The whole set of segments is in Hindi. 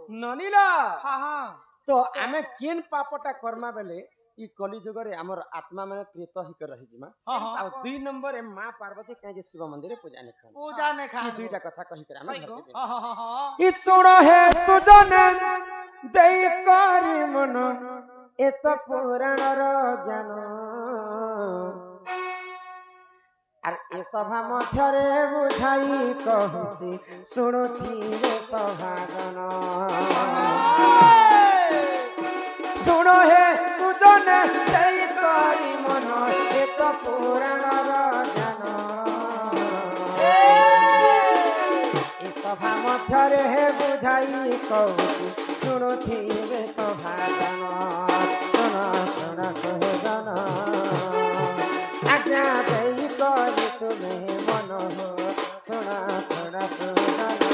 ननीला हाँ हाँ तो आमे केन पापटा कर्मा बेले ई कली जुग रे हमर आत्मा माने प्रेत हिक रही जिमा हाँ हाँ आ दुई नंबर ए मां पार्वती काहे जे शिव मंदिर पूजा ने खान पूजा ने ई खान दुईटा कथा कहि कर आमे घर के हाँ हाँ हाँ हाँ ई सुनो हे सुजन देई करी मन एत पुराण रो ज्ञान आर ए सभा मध्यरे बुझाई कहूची सुनुथिबे सभाजन सुनो हे सुजन देई करी मन एत पुराण रो ज्ञान ए सभा मध्यरे बुझाई कहूची सुनुथिबे सभाजन सुन सुन सुजन आज्ञा देई करी तुमे मन हो सुन सुन सुजन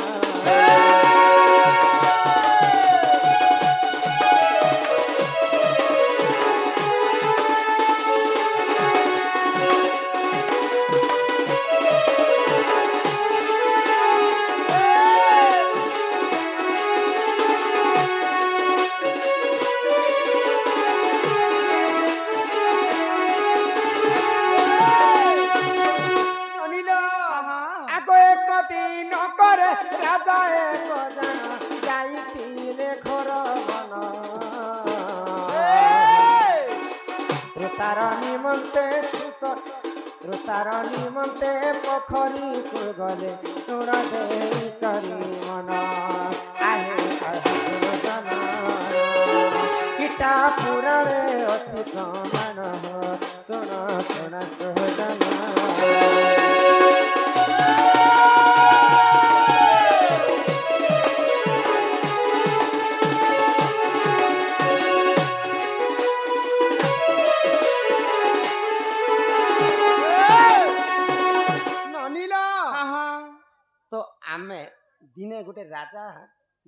राजा एक जन जाइथिले घोर बन तुषार निमन्ते तुषार निमन्ते पोखरी कुल गले सुन देई करी मन आहे आहे सुजन गीता पुराणे अछि प्रमाण सुन सुन सुजन तो आमे दिने गोटे राजा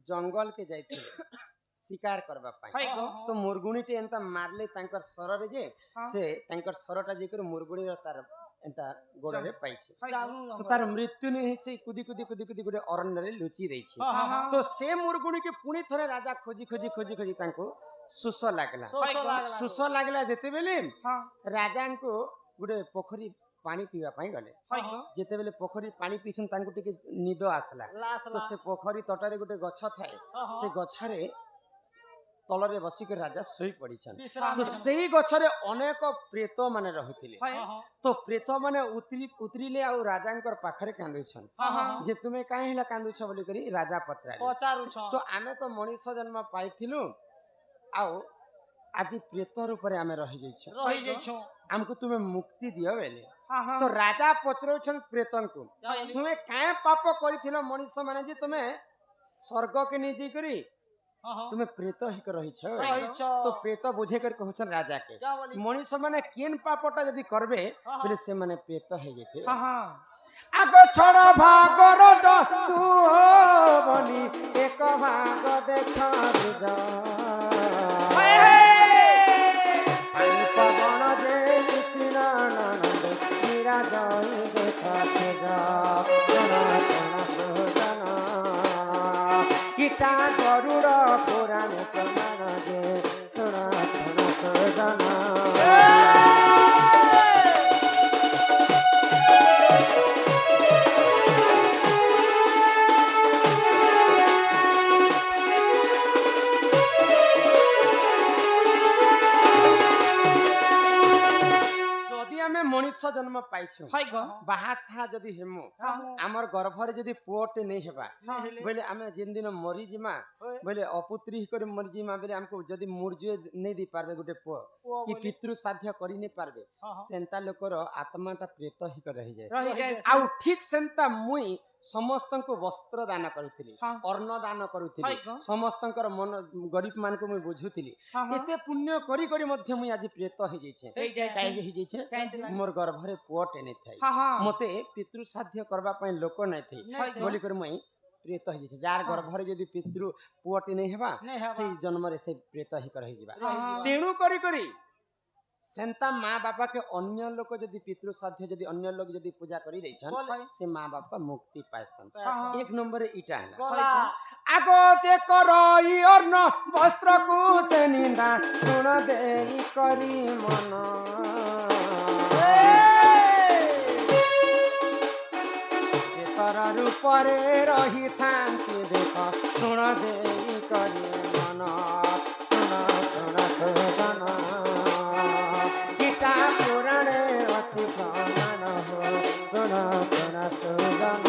जंगल के जाइथिले शिकार करबा पाई तो मुरगुणी टे एंता मारले तांकर सर रे जे से तांकर सरटा जे कर मुरगुणी र तार एंता गोड़ रे पाइछे तो तार मृत्यु ने से कुदी कुदी कुदी कुदी गोटे अरण्य रे लुचि रही छे तो से मुरगुणी के पुणी थरे राजा खोजी खोजी खोजी खोजी तांको सुस लागला जेते बेले राजा को गोटे पोखरी पानी पीवा पाई गले जेते बेले पोखरी पानी पीछन तांको टिके निद आसला तो से पोखरी तटरे गोटे गछ थाए से गछरे तलरे बसी के राजा सोई पड़ीछन तो सेही गछरे अनेक प्रेत माने रहुतिले तो प्रेत माने उतरीले आ राजांकर पाखरे कांदुछन जे तुमे काहे हिला कांदुछ बोली करी राजा पचराले तो आमे तो मनुष्य जन्म पाइथिलु आ आज प्रेत रूप रे आमे रहि जइछो हमको तुम्हें मुक्ति दियो बेले तो राजा पचरौछन प्रेतन को तुम्हें काहे पाप करिथिलो मनुष्य माने जे तुम्हें स्वर्ग के नहीं जी करी तुम्हें प्रेत हिक रही तो प्रेत बुझे कर कहछन राजा के मनुष्य माने केन पापटा यदि करबे बोले से माने प्रेत हे जेते आगो छोड़ भाग रज तू बनी एक भाग देखा जा पवन जे कृष्ण नंद मीरा जाई देखा जा सुना सुना सुजन गीता गरुड़ पुराण प्रमाण जे सुना सुना सुजन मनुष्य जन्म पाइछु बाहा साहा जदि हेमु हमर गर्भरे जदि पुओटे नहीं हेबा बोले आमे जिन दिन मरी जिमा बोले अपुत्री कर मरी जिमा बोले हमको जदि मूर्जे नहीं दी पारबे गोटे पुओ कि पितृ साध्य करि नहीं पारबे सेंता लोकर आत्माटा प्रेत ही कर रही जाय आ ठीक सेंता मुई समस्तंको वस्त्र दान करुथिली अन्न दान करुथिली समस्तंकर मन गरीब मान को मुई बुझुथिली एते पुण्य करी करी मध्य मुई आज प्रेत हो जाइछे मोर गर्भरे पुओटे नहीं थाई मते पितृ साध्य करबा पय लोक नहीं थई बोली कर मुई प्रेत हो जाइछे जार गर्भरे जदी पितृ पुओटे नहीं हेबा से जन्म रे से प्रेत ही कर ही जिबा तेणु करी करी सेंता माँ बापा के अन्य लोक जदि पितृ साध्य जदि अन्य लोग जदि पूजा करी दैछन से माँ बापा मुक्ति पाइसन। एक नंबर इटा आगो जे करई अर्ण वस्त्र को से निंदा सुन देई करी मन बेतर रूपरे रही थांती देख सुन देई करी मन सुन सुन सुजन गीता पुराणे अच्छी प्रमाण हो सुन सुन सुजन।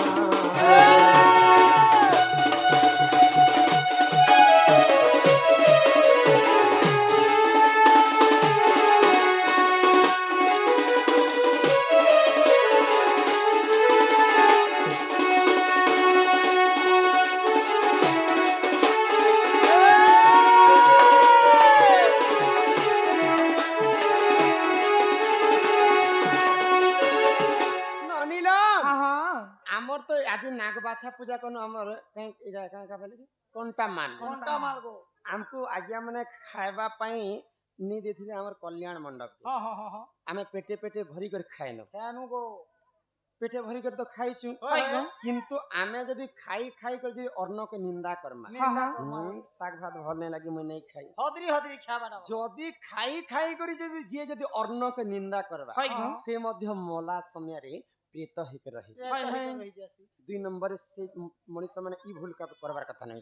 नाग बाछा पूजा करनो हमर कहीं इजा का बोले कोनटा माल गो हमको आज्ञा माने खाइबा पई नी देथिले हमर कल्याण मंडप हां हां हां हमें पेटे पेटे भरी कर खाइनो खानु गो पेटे भरी कर तो खाइछु किंतु आमे जदी खाई खाई कर जदी अन्न के निंदा करमा साग भात भल नै लागी मैं नै खाई हदरी हदरी खाबा जदी खाई खाई करी जदी जे जदी अन्न के निंदा करबा से मध्य मोला समय रे प्रेत हिक रही दुई नंबर से मनुष्य माने ई भूल का करबार कथा नै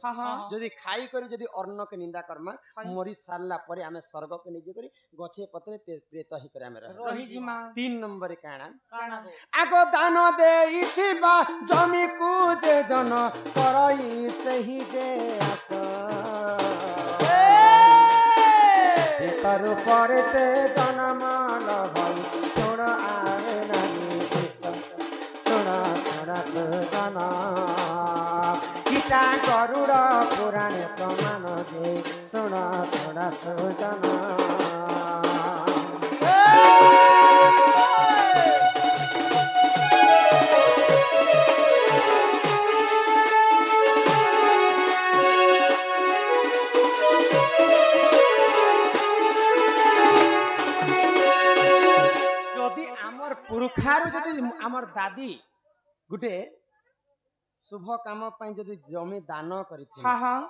जदी खाई करी जदी अन्न के निंदा करमा मरी सारला परे हमें स्वर्ग के निजे करी गछे पत्रे प्रेत हिक रे हमें रही जिमा। तीन नंबर काना आगो दान देइथिबा जमी को जे जन करई सही जे आस प्रेतर परे से जन्म लभई सुन आवे नाही सुन सुन सुजन गीता गरुड़ पुराण प्रमाण दे सुन सुन सुजन। पुरुखारू जदि हमर दादी गुटे शुभ काम पई जदि जमी दान करिथि हां हां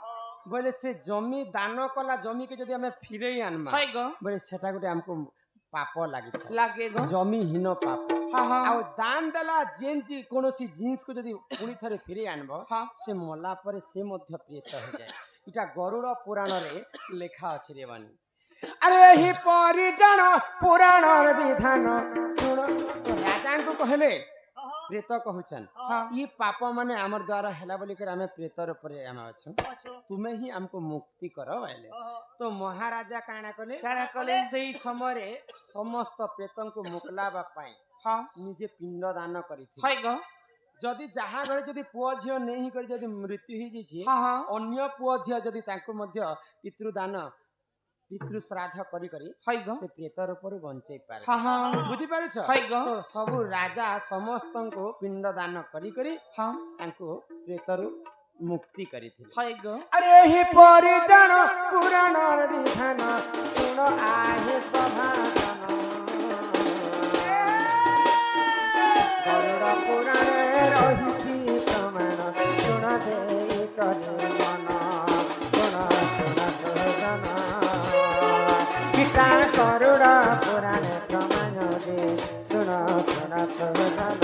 बोले से जमी दान कला जमी के जदि हमें फिरे आनमा बोले सेटा गुटे हमको पाप लागे जमी हीन पाप हां हां आ दान देला जेन जी कोनोसी जिंस को जदि पुनी थरे फिरे आनबो से मला पर से मध्य प्रेत हो जाए इटा गरुड़ पुराण रे लेखा अछि रे बानी। अरे ही परिजन पुराण विधान सुन राजा को कहले प्रेत कहउछन ई पाप माने हमर द्वारा हैला बोली कर हमें प्रेतर ऊपर हम अछु तुमे ही हमको मुक्ति करो आले तो महाराजा काना कले सेही समय रे समस्त प्रेतन को मुकलाबा पाए निजे पिंड दान करिथि जदि जहाँ घरे जदि पुओ झियो नहीं कर जदि मृत्यु ही जिछि अन्य पुओ झियो जदि तांको मध्य पितृदान पितृ श्राद्ध करी करी से प्रेतर ऊपर बंचै पारे बुझी पारु छ तो सब राजा समस्त को पिंड दान करी करी तांको प्रेतरु मुक्ति करिथिले। अरे ही परिजन पुराण विधान सुन आहे सभा गरुड़ पुराण रहिछि प्रमाण सुन दे करे मन सुन सुन सुजन गीता गरुड़ पुराण प्रमाण दे सुन सुन सुजन।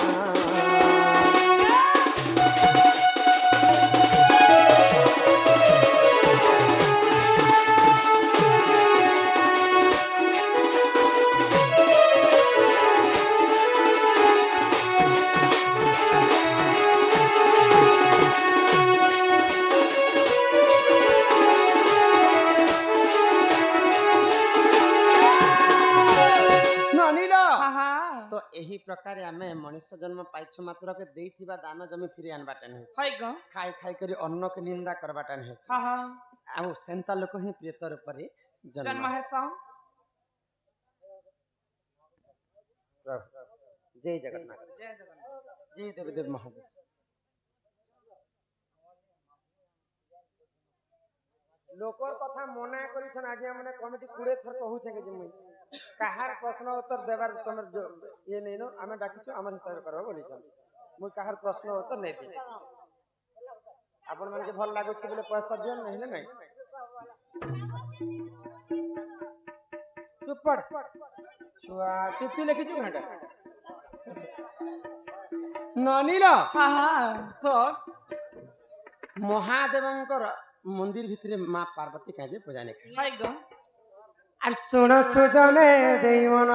यही प्रकार आमे मनुष्य जन्म पाइछ मात्र के देइथिबा दान जमी फिरे आनबाटा नै खाई खाई करी अन्न के निंदा करबाटा नै आ सेंता लोक ही प्रेतर ऊपर जन्म है जय जगन्नाथ जय देवदेव महादेव। लोकर कथा मना करिछन आगे हमने कमिटी 20 थर कहूछे के जे मुई काहार प्रश्न उत्तर देबार तमर ये नै नो हमें डाकिछु हमर हिसाब करबा बोलिछन मुई काहार प्रश्न उत्तर नै दे आपन मन के भल लागो छी बोले पैसा दियन नहीं नै चुप पड़ छुआ कितु लिखिछु घंटा ननीला हाँ हाँ तो महादेवंकर मंदिर भितरे माँ पार्वती काजे पूजा ने हाय गो আর শোনা সুজনে দেই মন